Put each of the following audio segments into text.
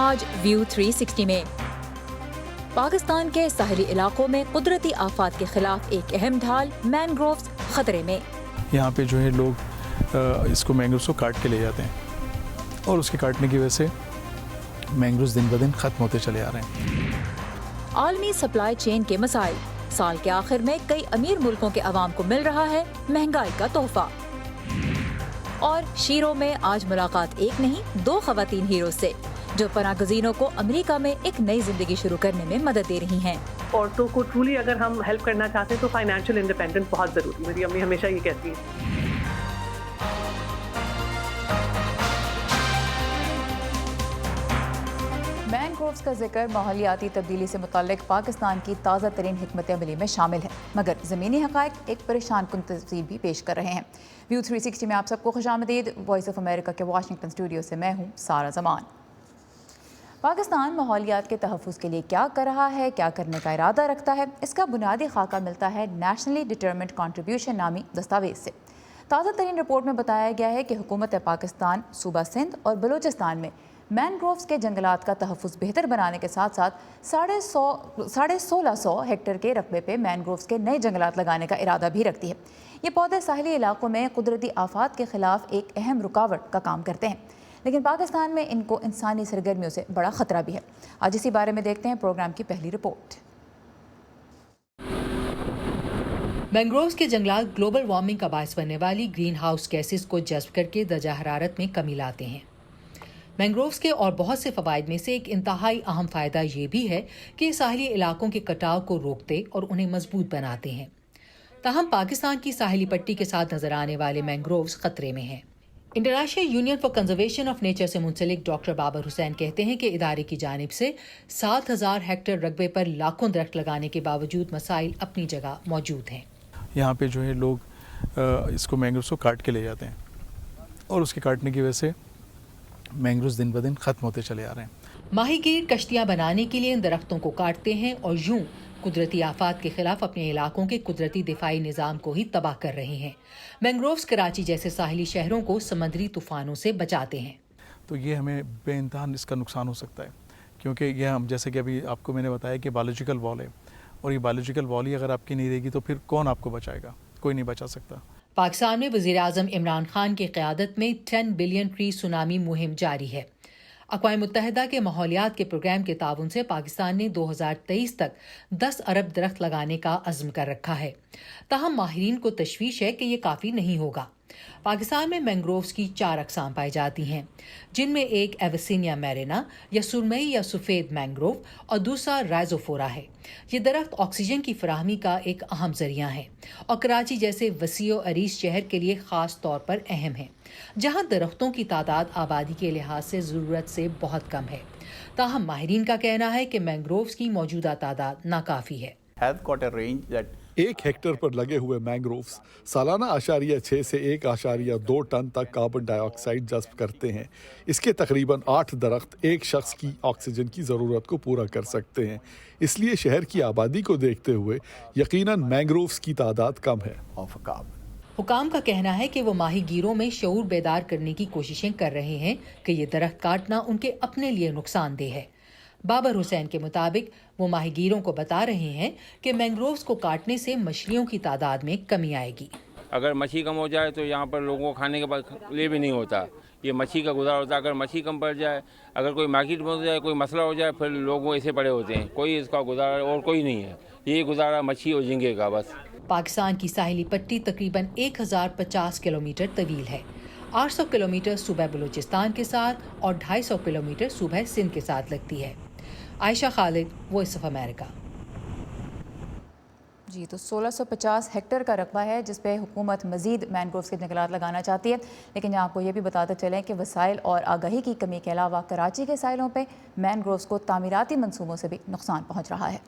आज व्यू 360 में पाकिस्तान के साहली इलाकों में कुदरती आफात के खिलाफ एक अहम ढाल मैनग्रोव्स खतरे में। यहाँ पे जो है लोग इसको मैंग्रोव्स को काट के ले जाते हैं और उसके काटने की वजह से मैंग्रोव्स दिन ब दिन ख़त्म होते चले आ रहे हैं। आलमी सप्लाई चेन के मसाइल, साल के आखिर में कई अमीर मुल्कों के अवाम को मिल रहा है महंगाई का तोहफा। और शीरों में आज मुलाकात एक नहीं दो ख़वातीन हीरो से जो पनागज़ीनों को अमेरिका में एक नई जिंदगी शुरू करने में मदद दे रही हैं। औरतों को ट्रूली अगर हम हेल्प करना चाहते हैं तो फाइनेंशियल इंडिपेंडेंस बहुत ज़रूरी है। मेरी अम्मी हमेशा ये कहती है। मैनग्रोव्स का जिक्र माहौलियाती तब्दीली से मुताल्लिक पाकिस्तान की ताज़ा तरीन हिकमत अमली में शामिल है, मगर ज़मीनी हक़ाइक़ एक परेशान कुन तस्वीर भी पेश कर रहे हैं। व्यू 360 में आप सबको खुशामदीद। वॉइस ऑफ अमेरिका के वाशिंगटन स्टूडियो से मैं हूँ सारा ज़मान। पाकिस्तान माहौलियात के तहफ़्फ़ुज़ के लिए क्या कर रहा है, क्या करने का इरादा रखता है, इसका बुनियादी खाका मिलता है नेशनली डिटरमिन्ड कंट्रीब्यूशन नामी दस्तावेज़ से। ताज़ा तरीन रिपोर्ट में बताया गया है कि हुकूमत पाकिस्तान सूबा सिंध और बलूचिस्तान में मैनग्रोव्स के जंगलात का तहफ़्फ़ुज़ बेहतर बनाने के साथ साथ 1650 हेक्टेयर के रकबे पे मैनग्रोव्स के नए जंगलात लगाने का इरादा भी रखती है। ये पौधे साहली इलाकों में कुदरती आफात के ख़िलाफ़ एक अहम रुकावट का काम करते हैं, लेकिन पाकिस्तान में इनको इंसानी सरगर्मियों से बड़ा ख़तरा भी है। आज इसी बारे में देखते हैं प्रोग्राम की पहली रिपोर्ट। मैंग्रोव्स के जंगलात ग्लोबल वार्मिंग का बायस बनने वाली ग्रीन हाउस गैसेस को जज़्ब करके दर्जा हरारत में कमी लाते हैं। मैंग्रोव्स के और बहुत से फ़वाइद में से एक इंतहाई अहम फ़ायदा ये भी है कि साहली इलाकों के कटाव को रोकते और उन्हें मजबूत बनाते हैं। ताहम पाकिस्तान की साहली पट्टी के साथ नजर आने वाले मैंग्रोव्स खतरे में हैं। International union for conservation of nature से मुंसलिक डॉक्टर बाबर हुसैन कहते हैं कि इदारे की जानिब से 7000 हेक्टेयर रकबे पर लाखों दरख्त लगाने के बावजूद मसाइल अपनी जगह मौजूद हैं। यहाँ पे जो है लोग इसको मैंग्रोव्स को काट के ले जाते हैं और उसके काटने की वजह से मैंग्रोव्स दिन ब दिन ख़त्म होते चले आ रहे हैं। माहीगीर कश्तियाँ बनाने के लिए इन दरख्तों को काटते हैं और यूं कुदरती आफात के खिलाफ अपने इलाकों के कुदरती दिफाई निज़ाम को ही तबाह कर रहे हैं। मैंग्रोव्स कराची जैसे साहिली शहरों को समुद्री तूफ़ानों से बचाते हैं। तो ये हमें बेइंतहा इसका नुकसान हो सकता है, क्योंकि ये हम जैसे कि अभी आपको मैंने बताया कि बायोलॉजिकल वॉल है और ये बायोलॉजिकल वॉल ही अगर आपकी नहीं रहेगी तो फिर कौन आपको बचाएगा? कोई नहीं बचा सकता। पाकिस्तान में वज़ीर आज़म इमरान खान की क़यादत में 10 बिलियन ट्री सुनामी मुहिम जारी है। अक़वाम मुत्तहिदा के माहौलियात के प्रोग्राम के ताउन से पाकिस्तान ने 2023 तक 10 अरब दरख्त लगाने का अज़्म कर रखा है। ताहम माहिरीन को तशवीश है कि ये काफ़ी नहीं होगा। पाकिस्तान में मैंग्रोव्स की 4 अक़साम पाई जाती हैं, जिनमें एक एविसिनिया मैरिना या सुरमई या सफ़ेद मैंग्रोव और दूसरा राइजोफोरा है। ये दरख्त ऑक्सीजन की फराहमी का एक अहम ज़रिया है और कराची जैसे वसीओ अरीज शहर के लिए ख़ास तौर पर अहम है, जहाँ दरख्तों की तादाद आबादी के लिहाज से ज़रूरत से बहुत कम है। ताहम माहिरीन का कहना है कि मैंग्रोव्स की मौजूदा तादाद नाकाफ़ी है। 1 हेक्टेयर पर लगे हुए मैंग्रोव्स सालाना 0.6 से 1.2 टन तक कार्बन डाइऑक्साइड जज़्ब करते हैं। इसके तकरीबन 8 दरख्त एक शख्स की ऑक्सीजन की ज़रूरत को पूरा कर सकते हैं। इसलिए शहर की आबादी को देखते हुए यकीनन मैंग्रोव्स की तादाद कम है। हुकाम का कहना है कि वो माहीगीरों में शऊर बेदार करने की कोशिशें कर रहे हैं कि ये दरख्त काटना उनके अपने लिए नुकसानदेह है। बाबर हुसैन के मुताबिक वो माहीगीरों को बता रहे हैं कि मैंग्रोव्स को काटने से मछलियों की तादाद में कमी आएगी। अगर मछली कम हो जाए तो यहाँ पर लोगों को खाने के लिए भी नहीं होता। ये मछली का गुजारा होता है। अगर मछली कम पड़ जाए, अगर कोई मार्केट में हो जाए, कोई मसला हो जाए, फिर लोगों ऐसे पड़े होते हैं, कोई इसका गुजारा और कोई नहीं है। ये गुजारा मछली और झींगे का बस। पाकिस्तान की साहिली पट्टी तकरीबन 1050 किलोमीटर तवील है। 800 किलोमीटर सूबा बलूचिस्तान के साथ और 250 किलोमीटर सूबा सिंध के साथ लगती है। Ayesha Khalid, voice of America. जी, तो 1650 हेक्टेयर का रकबा है जिस पे हुकूमत मज़ीद मैनग्रोव्स के जंगलात लगाना चाहती है, लेकिन यहाँ आपको ये भी बताते चलें कि वसाइल और आगाही की कमी के अलावा कराची के साइलों पे मैनग्रोव्स को तामीराती मंसूबों से भी नुकसान पहुँच रहा है।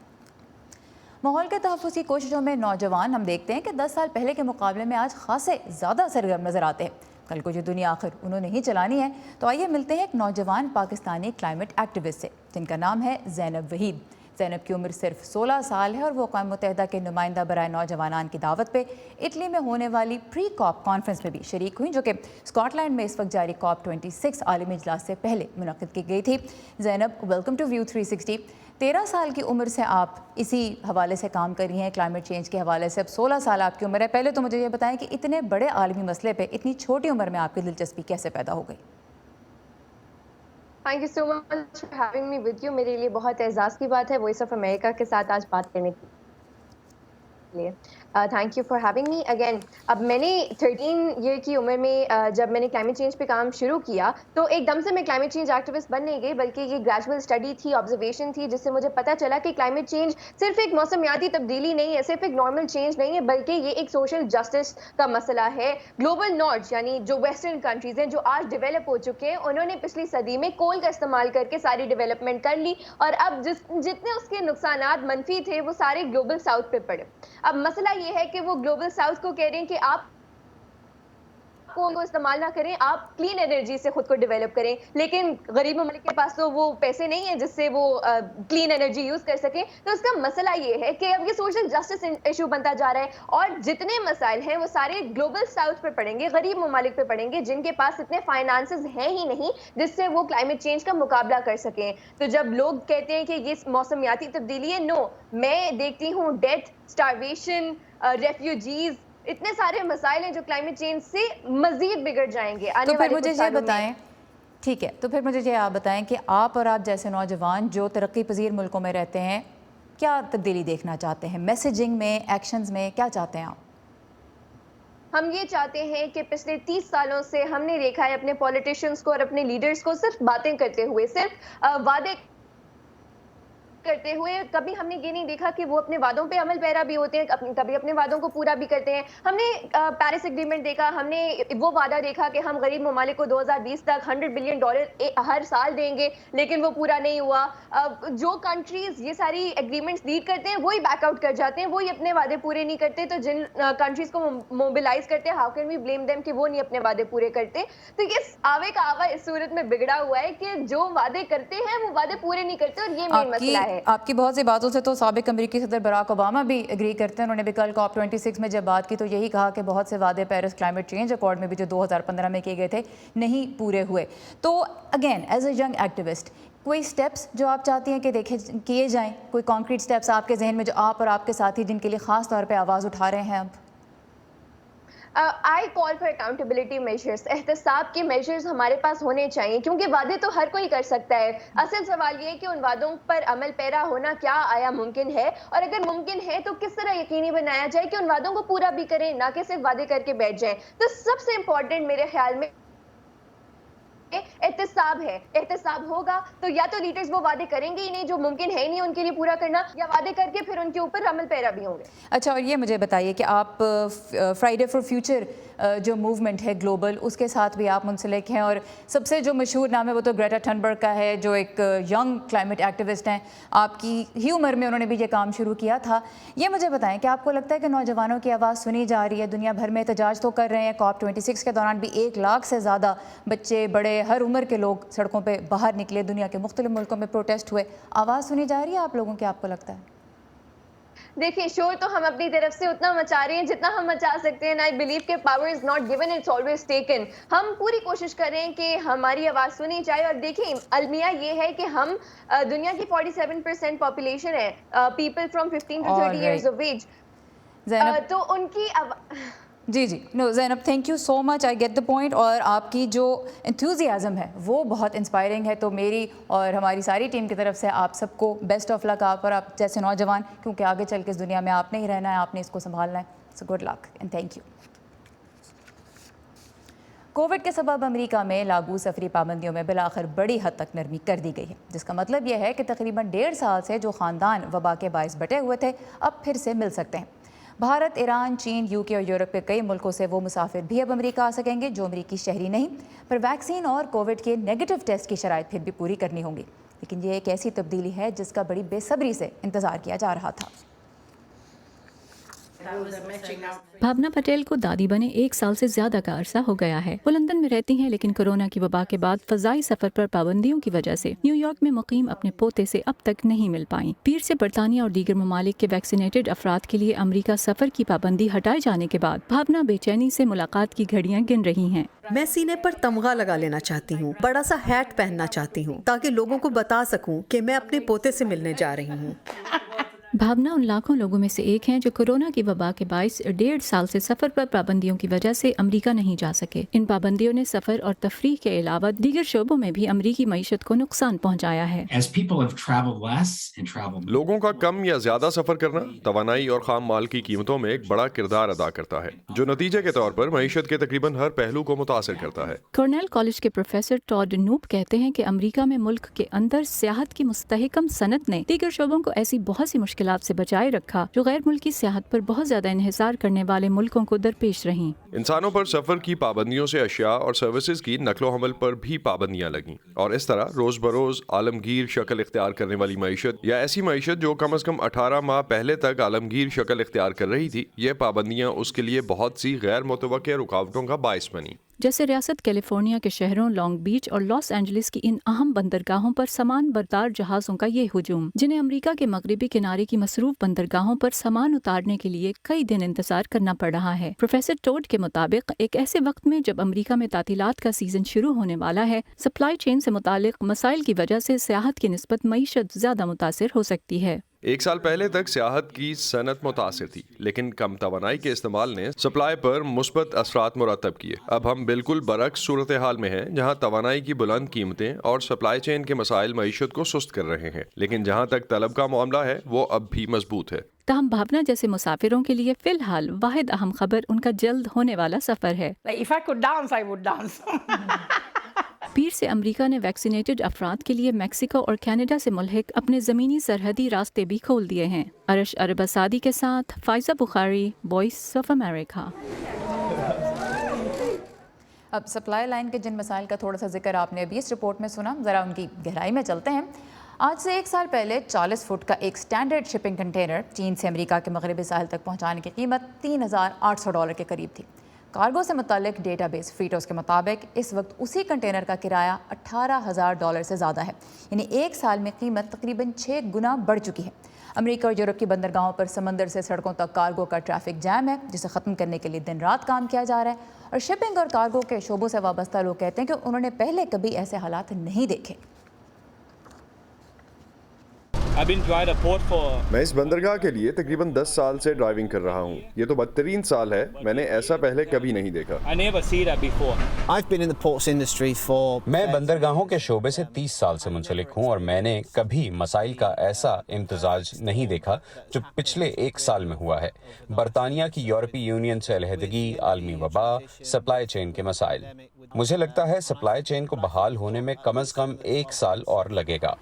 माहौल के तहफ़्फ़ुज़ की कोशिशों में नौजवान हम देखते हैं कि 10 साल पहले के मुकाबले में आज खासे ज़्यादा सरगर्म नज़र आते हैं। कल को जो दुनिया आखिर उन्होंने ही चलानी है, तो आइए मिलते हैं एक नौजवान पाकिस्तानी क्लाइमेट एक्टिविस्ट से जिनका नाम है ज़ैनब वहीद। زینب کی عمر صرف 16 سال ہے اور وہ اقوام متحدہ کے نمائندہ برائے نوجوانان کی دعوت پہ اٹلی میں ہونے والی پری کاپ کانفرنس میں بھی شریک ہوئی، جو کہ اسکاٹ لینڈ میں اس وقت جاری COP 26 عالمی اجلاس سے پہلے منعقد کی گئی تھی۔ زینب، ویلکم ٹو ویو 360۔ 13 سال کی عمر سے آپ اسی حوالے سے کام کر رہی ہیں، کلائمیٹ چینج کے حوالے سے۔ اب 16 سال آپ کی عمر ہے۔ پہلے تو مجھے یہ بتائیں کہ اتنے بڑے عالمی مسئلے پہ اتنی چھوٹی عمر میں آپ کی دلچسپی کیسے پیدا ہو گئی؟ Thank you so much for having me with you. میرے لیے بہت اعزاز کی بات ہے وائس آف امریکہ کے ساتھ آج بات کرنے کے لیے۔ Thank you for having me again. اب میں نے 13 ایئر کی عمر میں جب میں نے کلائمیٹ چینج پہ کام شروع کیا تو ایک دم سے میں کلائمیٹ چینج ایکٹیوسٹ بن نہیں گئی، بلکہ یہ گریجول اسٹڈی تھی، آبزرویشن تھی، جس سے مجھے پتہ چلا کہ کلائمیٹ چینج صرف ایک موسمیاتی تبدیلی نہیں ہے، صرف ایک نارمل چینج نہیں ہے، بلکہ یہ ایک سوشل جسٹس کا مسئلہ ہے۔ گلوبل نارتھ یعنی جو ویسٹرن کنٹریز ہیں جو آج ڈیولپ ہو چکے ہیں، انہوں نے پچھلی صدی میں کول کا استعمال کر کے ساری ڈیولپمنٹ کر لی، اور اب جتنے اس کے نقصانات منفی تھے وہ سارے گلوبل ساؤتھ پہ پڑے۔ اب مسئلہ یہ ہے کہ وہ گلوبل ساؤتھ کو کہہ رہے ہیں کہ آپ کو استعمال نہ کریں، آپ کلین انرجی سے خود کو ڈیولپ کریں، لیکن غریب ممالک کے پاس تو وہ پیسے نہیں ہیں جس سے وہ کلین انرجی یوز کر سکیں۔ تو اس کا مسئلہ یہ ہے کہ اب یہ سوشل جسٹس ایشو بنتا جا رہا ہے، اور جتنے مسائل ہیں وہ سارے گلوبل ساؤتھ پہ پڑیں گے، غریب ممالک پہ پڑیں گے، جن کے پاس اتنے فائنانسز ہیں ہی نہیں جس سے وہ کلائمیٹ چینج کا مقابلہ کر سکیں۔ تو جب لوگ کہتے ہیں کہ یہ موسمیاتی تبدیلی ہے، نو، میں دیکھتی ہوں ڈیتھ، اسٹارویشن، ریفیوجیز، اتنے سارے مسائل ہیں جو کلائمیٹ چینج سے مزید بگڑ جائیں گے آنے والے کچھ سالوں میں۔ بتائیں، ٹھیک ہے، تو پھر مجھے یہ آپ بتائیں کہ آپ اور آپ جیسے نوجوان جو ترقی پذیر ملکوں میں رہتے ہیں، کیا تبدیلی دیکھنا چاہتے ہیں؟ میسیجنگ میں، ایکشنز میں کیا چاہتے ہیں آپ؟ ہم یہ چاہتے ہیں کہ پچھلے 30 سالوں سے ہم نے دیکھا ہے اپنے پولیٹیشنز کو اور اپنے لیڈرز کو صرف باتیں کرتے ہوئے، صرف وعدے کرتے ہوئے، کبھی ہم نے یہ نہیں دیکھا کہ وہ اپنے وعدوں پہ عمل پیرا بھی ہوتے ہیں، کبھی اپنے وعدوں کو پورا بھی کرتے ہیں۔ ہم نے پیرس ایگریمنٹ دیکھا، ہم نے وہ وعدہ دیکھا کہ ہم غریب ممالک کو 2020 تک $100 بلین ہر سال دیں گے، لیکن وہ پورا نہیں ہوا۔ جو کنٹریز یہ ساری ایگریمنٹس لیڈ کرتے ہیں وہی بیک آؤٹ کر جاتے ہیں، وہی اپنے وعدے پورے نہیں کرتے۔ تو جن کنٹریز کو موبلائز کرتے ہیں، how can we blame them کہ وہ نہیں اپنے وعدے پورے کرتے؟ تو یہ آوے کا آوا اس صورت میں بگڑا ہوا ہے کہ جو وعدے کرتے ہیں وہ وعدے پورے نہیں کرتے، اور یہ مین مسئلہ ہے۔ آپ کی بہت سی باتوں سے تو سابق امریکی صدر براک اوباما بھی اگری کرتے ہیں۔ انہوں نے بھی کل COP 26 میں جب بات کی تو یہی کہا کہ بہت سے وعدے پیرس کلائمیٹ چینج ایکارڈ میں بھی جو 2015 میں کیے گئے تھے نہیں پورے ہوئے۔ تو again as a young activist, کوئی سٹیپس جو آپ چاہتی ہیں کہ دیکھے کیے جائیں، کوئی کانکریٹ سٹیپس آپ کے ذہن میں جو آپ اور آپ کے ساتھی جن کے لیے خاص طور پہ آواز اٹھا رہے ہیں اب؟ آئی کال فار اکاؤنٹیبلٹی میجرز، احتساب کے میجرز ہمارے پاس ہونے چاہیے، کیونکہ وعدے تو ہر کوئی کر سکتا ہے۔ اصل سوال یہ ہے کہ ان وعدوں پر عمل پیرا ہونا کیا آیا ممکن ہے، اور اگر ممکن ہے تو کس طرح یقینی بنایا جائے کہ ان وعدوں کو پورا بھی کریں، نہ کہ صرف وعدے کر کے بیٹھ جائیں۔ تو سب سے امپورٹنٹ میرے خیال میں احتساب ہے۔ احتساب ہوگا تو یا تو لیڈرز وہ وعدے کریں گے ہی نہیں جو ممکن ہے ہی نہیں ان کے لیے پورا کرنا، یا وعدے کر کے پھر ان کے اوپر عمل پیرا بھی ہوں گے۔ اچھا، اور یہ مجھے بتائیے کہ آپ فرائیڈے فار فیوچر جو موومنٹ ہے گلوبل، اس کے ساتھ بھی آپ منسلک ہیں، اور سب سے جو مشہور نام ہے وہ تو گریٹا تھنبرگ کا ہے، جو ایک ینگ کلائمیٹ ایکٹیوسٹ ہیں۔ آپ کی ہی عمر میں انہوں نے بھی یہ کام شروع کیا تھا۔ یہ مجھے بتائیں کہ آپ کو لگتا ہے کہ نوجوانوں کی آواز سنی جا رہی ہے؟ دنیا بھر میں احتجاج تو کر رہے ہیں، COP 26 کے دوران بھی 1 لاکھ سے زیادہ بچے، بڑے، ہر عمر کے لوگ سڑکوں پہ باہر نکلے، دنیا کے مختلف ملکوں میں پروٹیسٹ ہوئے۔ آواز سنی جا رہی ہے آپ لوگوں کی، آپ کو لگتا ہے؟ دیکھیں، شور تو ہم اپنی طرف سے اتنا مچا رہے ہیں جتنا ہم مچا سکتے ہیں۔ آئی بلیو کہ power is not given, it's always taken. ہم پوری کوشش کر رہے ہیں کہ ہماری آواز سنی جائے، اور دیکھیں المیہ یہ ہے کہ ہم دنیا کی 47% پاپولیشن ہے، people from 15 to 30 years of age, تو ان کی جی نو Zainab, thank you so much, I get the point, اور آپ کی جو انتھوزیازم ہے وہ بہت انسپائرنگ ہے۔ تو میری اور ہماری ساری ٹیم کی طرف سے آپ سب کو بیسٹ آف لک، آپ اور آپ جیسے نوجوان، کیونکہ آگے چل کے اس دنیا میں آپ نے ہی رہنا ہے، آپ نے اس کو سنبھالنا ہے۔ So good luck and thank you. Covid کے سبب امریکہ میں لاگو سفری پابندیوں میں بالآخر بڑی حد تک نرمی کر دی گئی ہے، جس کا مطلب یہ ہے کہ تقریباً 1.5 سال سے جو خاندان وبا کے باعث بٹے ہوئے تھے اب پھر سے مل سکتے ہیں۔ بھارت، ایران، چین، UK اور یورپ کے کئی ملکوں سے وہ مسافر بھی اب امریکہ آ سکیں گے جو امریکی شہری نہیں، پر ویکسین اور کووڈ کے نیگیٹو ٹیسٹ کی شرائط پھر بھی پوری کرنی ہوں گی۔ لیکن یہ ایک ایسی تبدیلی ہے جس کا بڑی بے صبری سے انتظار کیا جا رہا تھا۔ भावना पटेल को दादी बने 1 साल से ज्यादा का अरसा हो गया है। वो लंदन में रहती हैं, लेकिन कोरोना की वबा के बाद फजाई सफर पर पाबंदियों की वजह से न्यूयॉर्क में मुकीम अपने पोते से अब तक नहीं मिल पाई। पीर से बरतानिया और दीगर ममालिक के वैक्सीनेटेड अफराद के लिए अमरीका सफर की पाबंदी हटाए जाने के बाद भावना बेचैनी से मुलाकात की घड़ियां गिन रही हैं। मैं सीने पर तमगा लगा लेना चाहती हूँ, बड़ा सा हैट पहनना चाहती हूँ, ताकि लोगों को बता सकूँ कि मैं अपने पोते से मिलने जा रही हूँ। भावना उन लाखों लोगों में से एक हैं जो कोरोना की वबा के बाइस 1.5 साल से सफर पर पाबंदियों की वजह से अमेरिका नहीं जा सके। इन पाबंदियों ने सफर और तफरीह के अलावा दीगर शोबों में भी अमरीकी मईशत को नुकसान पहुंचाया है। लोगों का कम या ज्यादा सफर करना तवानाई और खाम माल की कीमतों में एक बड़ा किरदार अदा करता है, जो नतीजे के तौर पर मईशत के तकरीबन हर पहलू को मुतासिर करता है। कॉर्नेल कॉलेज के प्रोफेसर टॉड नूप कहते हैं कि अमेरिका में मुल्क के अंदर सियाहत की मुस्तहकम सनत ने दीगर शोबों को ऐसी बहुत सी मुश्किलात से बचाए रखा जो गैर मुल्की सियाहत पर बहुत ज्यादा इन्हिसार करने वाले मुल्कों को दरपेश रहीं। इंसानों पर सफर की पाबंदियों से अशिया और सर्विसेज की नकलो हमल पर भी पाबंदियां लगीं, और इस तरह रोज बरोज आलमगीर शक्ल इख्तियार करने वाली मईशत या ऐसी मईशत जो कम अज कम 18 माह पहले तक आलमगीर शक्ल इख्तियार कर रही थी, ये पाबंदियां उसके लिए बहुत सी गैर मुतवक्किया रुकावटों का बाइस बनी। जैसे रियासत कैलिफोर्निया के शहरों लॉन्ग बीच और लॉस एंजलिस की इन अहम बंदरगाहों पर सामान बरदार जहाजों का ये हुजूम, जिन्हें अमेरिका के मगरबी किनारे की मसरूफ बंदरगाहों पर सामान उतारने के लिए कई दिन इंतजार करना पड़ रहा है। प्रोफेसर टोड के मुताबिक एक ऐसे वक्त में जब अमेरिका में तातीलात का सीजन शुरू होने वाला है, सप्लाई चेन से मुतालिक मसाइल की वजह से सियाहत की निस्बत मईशत ज्यादा मुतासिर हो सकती है। 1 साल पहले तक सियाहत की सनत मुतासिर थी, लेकिन कम तवानाई के इस्तेमाल ने सप्लाई पर मुस्बत असरात मुरतब किए। अब हम बिल्कुल बरक्स सूरत हाल में हैं, जहाँ तवानाई की बुलंद कीमतें और सप्लाई चेन के मसाइल मईशत को सुस्त कर रहे हैं, लेकिन जहाँ तक तलब का मामला है वो अब भी मजबूत है। ताहम भावना जैसे मुसाफिरों के लिए फिलहाल वाहिद अहम खबर उनका जल्द होने वाला सफर है। पीर से अमेरिका ने वैक्सीनेटेड अफराद के लिए मैक्सिको और कनाडा से मुल्हिक अपने ज़मीनी सरहदी रास्ते भी खोल दिए हैं। अरश अरबासादी के साथ Pfizer Bukhari, voice of America. अब सप्लाई लाइन के जिन मसाइल का थोड़ा सा जिक्र आपने अभी इस रिपोर्ट में सुना, ज़रा उनकी गहराई में चलते हैं। आज से 1 साल पहले 40 फुट का एक स्टैंडर्ड शिपिंग कंटेनर चीन से अमेरिका के मगरबी साहिल तक पहुंचाने की कीमत $3,800 के करीब थी। कार्गो से मुतालिक डेटाबेस फ्रीटोस के मुताबिक इस वक्त उसी कंटेनर का किराया $18,000 से ज़्यादा है, यानी 1 साल में कीमत तकरीबन 6 गुना बढ़ चुकी है। अमेरिका और यूरोप की बंदरगाहों पर समंदर से सड़कों तक कार्गो का ट्रैफिक जैम है, जिसे ख़त्म करने के लिए दिन रात काम किया जा रहा है। और शिपिंग और कार्गो के शोबों से वाबस्ता लोग कहते हैं कि उन्होंने पहले कभी ऐसे हालात नहीं देखे। मैं इस बंदरगाह के लिए तकरीबन 10 साल से ड्राइविंग कर रहा हूँ। ये तो 32 साल है, मैंने ऐसा पहले कभी नहीं देखा। मैं बंदरगाहों के शोबे से 30 साल से मुंसलिक हूँ और मैंने कभी मसाइल का ऐसा इम्तजाज नहीं देखा जो पिछले 1 साल में हुआ है। बरतानिया की यूरोपीय यूनियन से अलहदगी, आलमी वबा, सप्लाई चेन के मसाइल। मुझे लगता है सप्लाई चेन को बहाल होने में कम से कम 1 साल और लगेगा।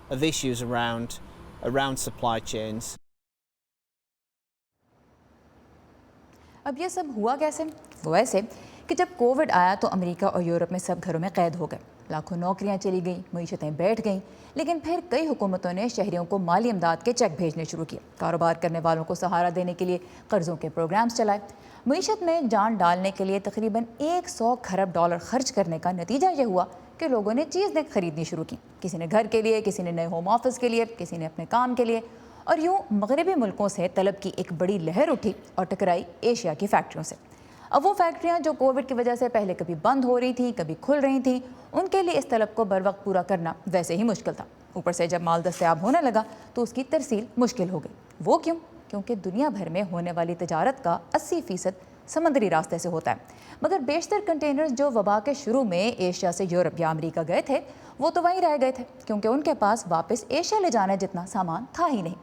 around supply chains. अब ये सब हुआ कैसे? वो ऐसे कि जब कोविड आया तो अमेरिका और यूरोप में सब घरों में कैद हो गए, लाखों नौकरियां चली गईं, मईशतें बैठ गईं। लेकिन फिर कई हुकूमतों ने शहरियों को माली इमदाद के चेक भेजने शुरू किए, कारोबार करने वालों को सहारा देने के लिए कर्ज़ों के प्रोग्राम्स चलाए। मईशत में जान डालने के लिए तकरीबन $100 खरब खर्च करने का नतीजा ये हुआ कि लोगों ने चीज़ें खरीदनी शुरू की। किसी ने घर के लिए, किसी ने नए होम ऑफिस के लिए, किसी ने अपने काम के लिए। और यूँ मगरबी मुल्कों से तलब की एक बड़ी लहर उठी और टकराई एशिया की फैक्ट्रियों से। अब वो फैक्ट्रियाँ जो कोविड की वजह से पहले कभी बंद हो रही थी, कभी खुल रही थी, उनके लिए इस तलब को बर वक्त पूरा करना वैसे ही मुश्किल था। ऊपर से जब माल दस्तयाब होने लगा तो उसकी तरसील मुश्किल हो गई। वो क्यों? क्योंकि दुनिया भर में होने वाली तजारत का 80% समंदरी रास्ते से होता है। मगर बेशतर कंटेनर्स जो वबा के शुरू में एशिया से यूरोप या अमेरिका गए थे, वो तो वहीं रह गए थे, क्योंकि उनके पास वापस एशिया ले जाने जितना सामान था ही नहीं।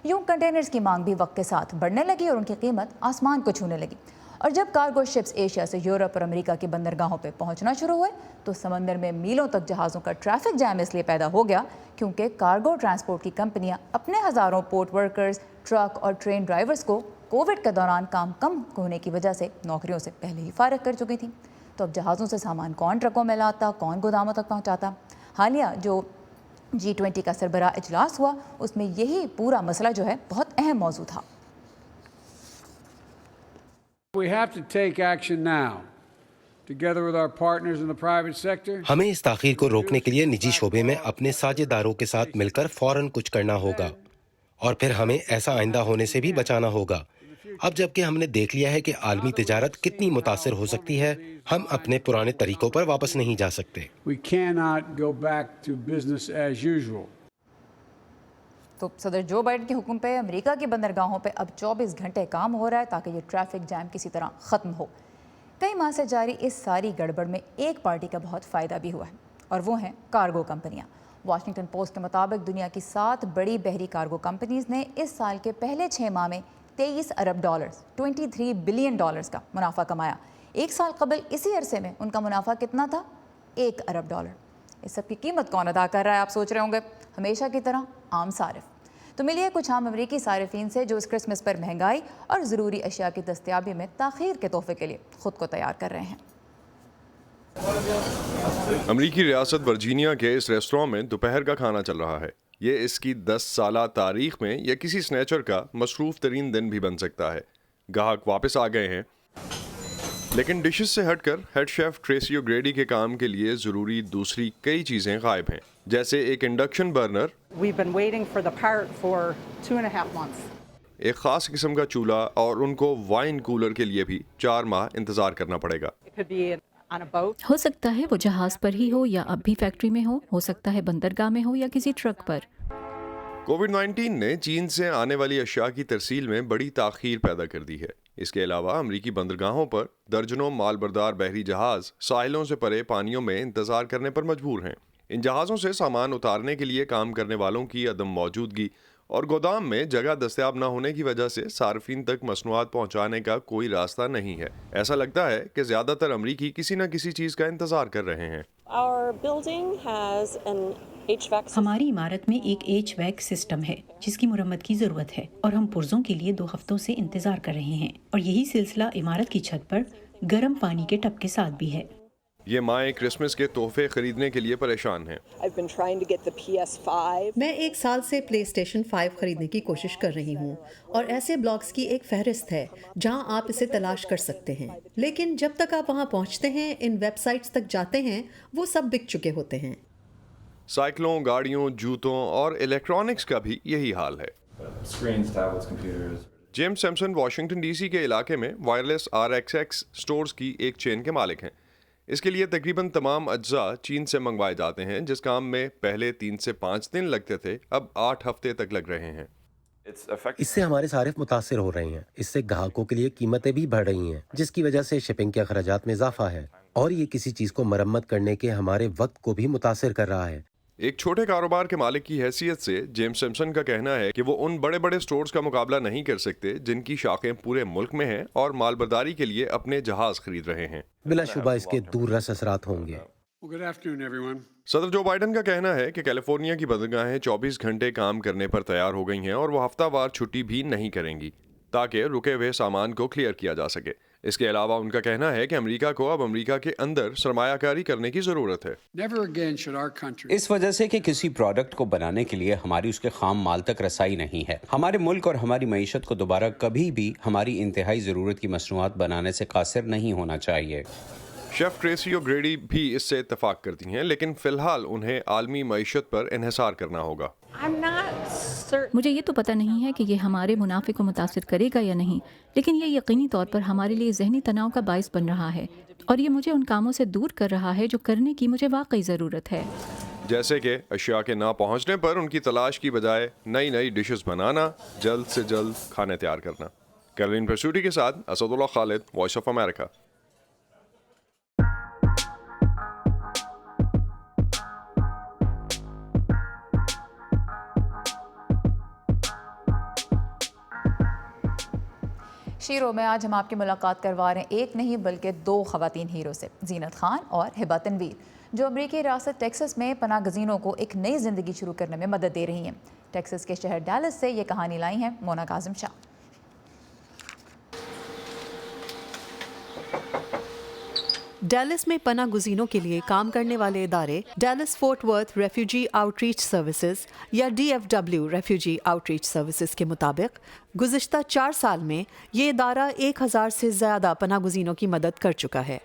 यूँ कंटेनर्स की मांग भी वक्त के साथ बढ़ने लगी और उनकी कीमत आसमान को छूने लगी। और जब कार्गो शिप्स एशिया से यूरोप और अमेरिका की बंदरगाहों पर पहुंचना शुरू हुए तो समंदर में मीलों तक जहाज़ों का ट्रैफिक जैम इसलिए पैदा हो गया क्योंकि कार्गो ट्रांसपोर्ट की कंपनियां अपने हज़ारों पोर्ट वर्कर्स, ट्रक और ट्रेन ड्राइवर्स को कोविड के दौरान काम कम होने की वजह से नौकरियों से पहले ही फारग कर चुकी थी। तो अब जहाज़ों से सामान कौन ट्रकों में लाता, कौन गोदामों तक पहुँचाता? हालिया जो G20 का सरबराह इजलास हुआ उसमें यही पूरा मसला जो है बहुत अहम मौजू था। We have to take action now. Together with our partners in the private sector. हमें इस ताख़ीर को रोकने के लिए निजी शोबे में अपने साझेदारों के साथ मिलकर फौरन कुछ करना होगा और फिर हमें ऐसा आइंदा होने से भी बचाना होगा। अब जबकि हमने देख लिया है कि आलमी तिजारत कितनी मुतासिर हो सकती है, हम अपने पुराने तरीकों पर वापस नहीं जा सकते। We cannot go back to business as usual. तो सदर जो बाइडेन के हुक्म पे अमेरिका की बंदरगाहों पे अब 24 घंटे काम हो रहा है ताकि ये ट्रैफिक जैम किसी तरह ख़त्म हो। कई माह से जारी इस सारी गड़बड़ में एक पार्टी का बहुत फ़ायदा भी हुआ है और वो हैं कार्गो कंपनियां। वाशिंगटन पोस्ट के मुताबिक दुनिया की 7 बड़ी बहरी कार्गो कंपनीज़ ने इस साल के पहले 6 माह में $23 अरब, $23 बिलियन का मुनाफा कमाया। एक साल कबल इसी अरसे में उनका मुनाफा कितना था? $1 अरब। इस सब की कीमत कौन अदा कर रहा है, आप सोच रहे होंगे। हमेशा की तरह आम सारिफ। तो मिलिए कुछ आम अमरीकी सारिफीन से जो इस क्रिसमस पर महंगाई और ज़रूरी अशिया की दस्तयाबी में ताख़ीर के तोहफे के लिए ख़ुद को तैयार कर रहे हैं। अमरीकी रियासत वर्जीनिया के इस रेस्टोरेंट में दोपहर का खाना चल रहा है। ये इसकी 10 साला तारीख में या किसी स्नैचर का मसरूफ़ तरीन दिन भी बन सकता है। गाहक वापस आ गए हैं, लेकिन डिशेस से हटकर हेड शेफ ट्रेसी ओग्रेडी के काम के लिए ज़रूरी दूसरी कई चीज़ें गायब हैं, जैसे एक इंडक्शन बर्नर, एक ख़ास किस्म का चूल्हा और उनको वाइन कूलर के लिए भी 4 माह इंतज़ार करना पड़ेगा। हो सकता है वो जहाज पर ही हो या अब भी फैक्ट्री में हो सकता है बंदरगाह में हो या किसी ट्रक पर। कोविड-19 ने चीन से आने वाली अशिया की तरसील में बड़ी ताख़ीर पैदा कर दी है। इसके अलावा अमरीकी बंदरगाहों पर दर्जनों मालबरदार बहरी जहाज़ साहिलों से परे पानियों में इंतज़ार करने पर मजबूर हैं। इन जहाज़ों से सामान उतारने के लिए काम करने वालों की अदम मौजूदगी और गोदाम में जगह दस्तयाब न होने की वजह से सार्फिन तक मसनूआत पहुंचाने का कोई रास्ता नहीं है। ऐसा लगता है कि ज़्यादातर अमरीकी किसी न किसी चीज़ का इंतज़ार कर रहे हैं। हमारी इमारत में एक HVAC सिस्टम है जिसकी मुरम्मत की ज़रूरत है और हम पुर्जों के लिए 2 हफ्तों से इंतज़ार कर रहे हैं और यही सिलसिला इमारत की छत पर गर्म पानी के टब के साथ भी है। ये माएँ क्रिसमस के तोहफे खरीदने के लिए परेशान हैं। मैं 1 साल से PlayStation 5 खरीदने की कोशिश कर रही हूँ और ऐसे ब्लॉग्स की एक फहरिस्त है जहाँ आप इसे तलाश कर सकते हैं, लेकिन जब तक आप वहाँ पहुँचते हैं, इन वेबसाइट्स तक जाते हैं, वो सब बिक चुके होते हैं। साइकिलों, गाड़ियों, जूतों और इलेक्ट्रॉनिक्स का भी यही हाल है। जेम्स सैमसन वाशिंगटन DC के इलाके में वायरलेस RXX स्टोर्स की एक चेन के मालिक हैं। इसके लिए तकरीबन तमाम अज्जा चीन से मंगवाए जाते हैं। जिस काम में पहले 3 से 5 दिन लगते थे, अब 8 हफ्ते तक लग रहे हैं। इससे हमारे सारिफ मुतासिर हो रहे हैं। इससे ग्राहकों के लिए कीमतें भी बढ़ रही हैं, जिसकी वजह से शिपिंग के अखराजात में इजाफा है और ये किसी चीज़ को मरम्मत करने के हमारे वक्त को भी मुतासिर कर रहा है। एक छोटे कारोबार के मालिक की हैसियत से जेम्स सैमसन का कहना है कि वो उन बड़े बड़े स्टोर्स का मुकाबला नहीं कर सकते जिनकी शाखें पूरे मुल्क में हैं और मालबरदारी के लिए अपने जहाज खरीद रहे हैं। बिलाशुबा इसके दूररस असरात होंगे। सदर जो बाइडेन का कहना है कि कैलिफोर्निया की बंदरगाहें 24 घंटे काम करने पर तैयार हो गई हैं और वो हफ्तावार छुट्टी भी नहीं करेंगी ताकि रुके हुए सामान को क्लियर किया जा सके। इसके अलावा उनका कहना है कि अमेरिका को अब अमेरिका के अंदर सरमायाकारी करने की ज़रूरत है। इस वजह से कि किसी प्रोडक्ट को बनाने के लिए हमारी उसके खाम माल तक रसाई नहीं है। हमारे मुल्क और हमारी मईशत को दोबारा कभी भी हमारी इंतहाई ज़रूरत की मसनूआत बनाने से कासिर नहीं होना चाहिए। शेफ ट्रेसी ओग्रेडी भी इससे इत्तफाक करती हैं, लेकिन फ़िलहाल उन्हें आलमी मईशत पर इन्हिसार करना होगा। मुझे ये तो पता नहीं है कि ये हमारे मुनाफे को मुतासिर करेगा या नहीं, लेकिन ये यकीनी तौर पर हमारे लिए जहनी तनाव का बाइस बन रहा है और ये मुझे उन कामों से दूर कर रहा है जो करने की मुझे वाकई ज़रूरत है, जैसे कि अशिया के ना पहुंचने पर उनकी तलाश की बजाय नई नई डिशेस बनाना, जल्द से जल्द खाने तैयार करना। कैरोलिन प्रसूटी के साथ Asadullah Khalid, voice of America. Shero में आज हम आपकी मुलाकात करवा रहे हैं एक नहीं बल्कि 2 ख़वातीन हीरो से, जीनत खान और हिबा तनवीर, जो अमरीकी रियासत टेक्सास में पनाह गज़ीनों को एक नई ज़िंदगी शुरू करने में मदद दे रही हैं। टेक्सास के शहर डैलस से ये कहानी लाई हैं मोना काज़िम शाह। डेलिस में पना गुजीनों के लिए काम करने वाले इदारे Dallas fort worth refugee outreach services या DFW रेफ्यूजी आउटरीच सर्विसेज के मुताबिक गुज़िश्ता 4 साल में ये इदारा 1000 से ज़्यादा पना गुजीनों की मदद कर चुका है।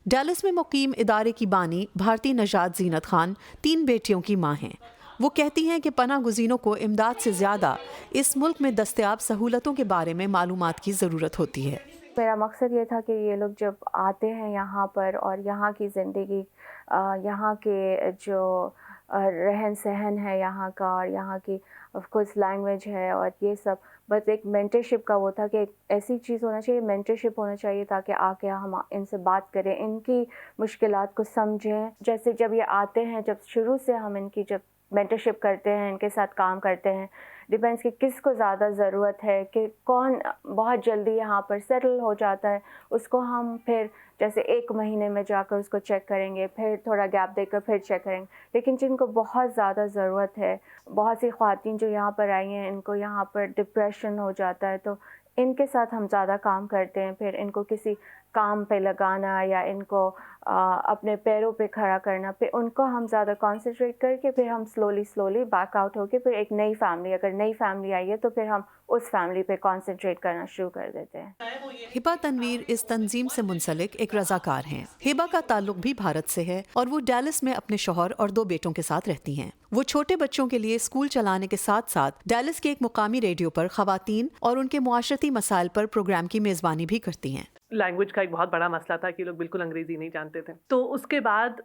डेलिस में मुकीम इदारे की बानी भारतीय नजात जीनत खान 3 बेटियों की माँ हैं। वो कहती हैं कि पना गुजीनों को इमदाद से ज़्यादा इस मुल्क में दस्तयाब सहूलतों के बारे में मालूमात की ज़रूरत होती है। मेरा मकसद ये था कि ये लोग जब आते हैं यहाँ पर और यहाँ की ज़िंदगी, यहाँ के जो रहन सहन है यहाँ का और यहाँ की ऑफ कोर्स लैंग्वेज है और ये सब, बस एक मेंटरशिप का वो था कि एक ऐसी चीज़ होना चाहिए, मेंटरशिप होना चाहिए ताकि आके हम इनसे बात करें, इनकी मुश्किलात को समझें। जैसे जब ये आते हैं, जब शुरू से हम इनकी जब मेंटरशिप करते हैं, इनके साथ काम करते हैं, डिपेंड्स कि किसको ज़्यादा ज़रूरत है, कि कौन बहुत जल्दी यहाँ पर सेटल हो जाता है, उसको हम फिर जैसे 1 महीने में जाकर उसको चेक करेंगे, फिर थोड़ा गैप देकर फिर चेक करेंगे। लेकिन जिनको बहुत ज़्यादा ज़रूरत है, बहुत सी ख़वातीन जो यहाँ पर आई हैं, इनको यहाँ पर डिप्रेशन हो जाता है, तो इनके साथ हम ज़्यादा काम करते हैं। फिर इनको किसी काम पे लगाना या इनको अपने पैरों पे खड़ा करना पे उनको हम ज़्यादा कंसंट्रेट करके फिर हम स्लोली बैक आउट होके फिर एक नई फैमिली, अगर नई फैमिली आई है तो फिर हम उस फैमिली पे कंसंट्रेट करना शुरू कर देते हैं। हिबा तनवीर इस तंजीम से मुंसलिक एक रज़ाकार हैं। हिबा का ताल्लुक भी भारत से है और वो डेलिस में अपने शौहर और 2 बेटों के साथ रहती हैं। वो छोटे बच्चों के लिए स्कूल चलाने के साथ साथ डेलिस के एक मुकामी रेडियो पर ख़वातीन और उनके मुआशरती मसाइल पर प्रोग्राम की मेज़बानी भी करती हैं। लैंग्वेज का एक बहुत बड़ा मसला था कि लोग बिल्कुल अंग्रेज़ी नहीं जानते थे, तो उसके बाद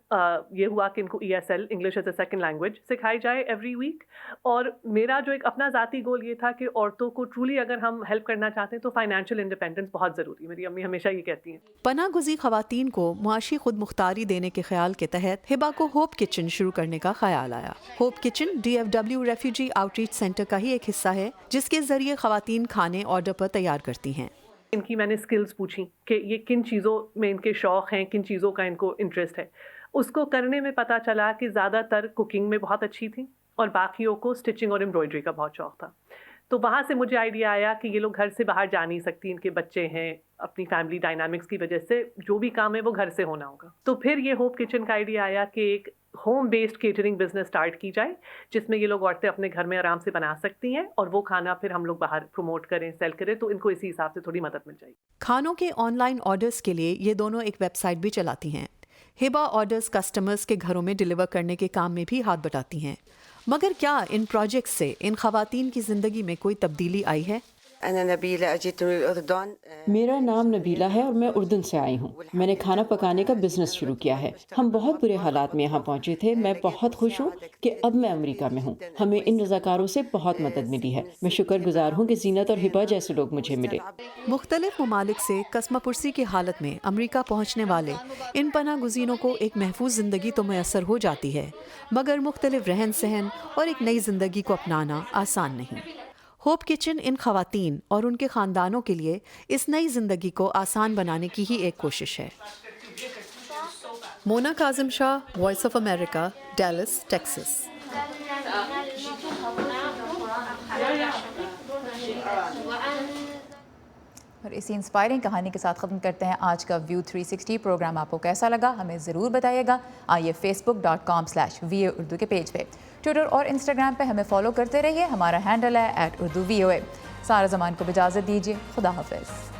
ये हुआ कि इनको ESL, English as a second language, सिखाई जाए एवरी वीक। और मेरा जो एक अपना ज़ाती गोल ये था कि औरतों को ट्रूली अगर हम हेल्प करना चाहते हैं तो फाइनेंशियल इंडिपेंडेंस बहुत ज़रूरी है। मेरी अम्मी हमेशा ये कहती हैं। पनाह गुज़ी ख़वातीन को मुआशी खुद मुख्तारी देने के ख्याल के तहत हिबा को होप किचन शुरू करने का ख्याल आया। Hope kitchen DFW refugee outreach centre का ही एक हिस्सा है, जिसके ज़रिए ख़वातीन खाने ऑर्डर पर तैयार करती हैं। इनकी मैंने स्किल्स पूछी कि ये किन चीज़ों में इनके शौक़ हैं, किन चीज़ों का इनको इंटरेस्ट है। उसको करने में पता चला कि ज़्यादातर कुकिंग में बहुत अच्छी थी और बाकियों को स्टिचिंग और एम्ब्रॉयडरी का बहुत शौक़ था। तो वहाँ से मुझे आइडिया आया कि ये लोग घर से बाहर जा नहीं सकती, इनके बच्चे हैं, अपनी फैमिली डायनामिक्स की वजह से जो भी काम है वो घर से होना होगा। तो फिर ये होप किचन का आइडिया आया कि एक home based catering business start की जाए, जिसमें ये लोग औरतें अपने घर में आराम से बना सकती हैं और वो खाना फिर हम लोग बाहर प्रमोट करें, सेल करें, तो इनको इसी हिसाब से थोड़ी मदद मिल जाएगी। खानों के ऑनलाइन ऑर्डर्स के लिए ये दोनों एक वेबसाइट भी चलाती हैं। हिबा ऑर्डर्स कस्टमर्स के घरों में डिलीवर करने के काम में भी हाथ बटाती हैं। मगर क्या इन प्रोजेक्ट से इन ख़वातीन की ज़िंदगी में कोई तब्दीली आई है? मेरा नाम नबीला है और मैं उर्दन से आई हूँ। मैंने खाना पकाने का बिजनेस शुरू किया है। हम बहुत बुरे हालात में यहाँ पहुँचे थे। मैं बहुत खुश हूँ कि अब मैं अमेरिका में हूँ। हमें इन रज़ाकारों से बहुत मदद मिली है। मैं शुक्रगुजार हूँ कि जीनत और हिबा जैसे लोग मुझे मिले। मुख्तलिफ ममालिक से कसमापुरसी की हालत में अमेरिका पहुँचने वाले इन पनाह गुज़ीनों को एक महफूज ज़िंदगी तो मैसर हो जाती है, मगर मुख्तलिफ रहन सहन और एक नई ज़िंदगी को अपनाना आसान नहीं। होप किचन इन ख़वातीन और उनके ख़ानदानों के लिए इस नई ज़िंदगी को आसान बनाने की ही एक कोशिश है। Mona Kazim Shah, voice of America, Dallas, Texas. और इसी इंस्पायरिंग कहानी के साथ ख़त्म करते हैं आज का व्यू 360 प्रोग्राम। आपको कैसा लगा हमें ज़रूर बताइएगा। आइए facebook.com/VA उर्दू के पेज पे, ट्विटर और इंस्टाग्राम पे हमें फॉलो करते रहिए। हमारा हैंडल है @UrduVOA। सारा ज़मान को इजाज़त दीजिए। खुदा हाफ़िज़।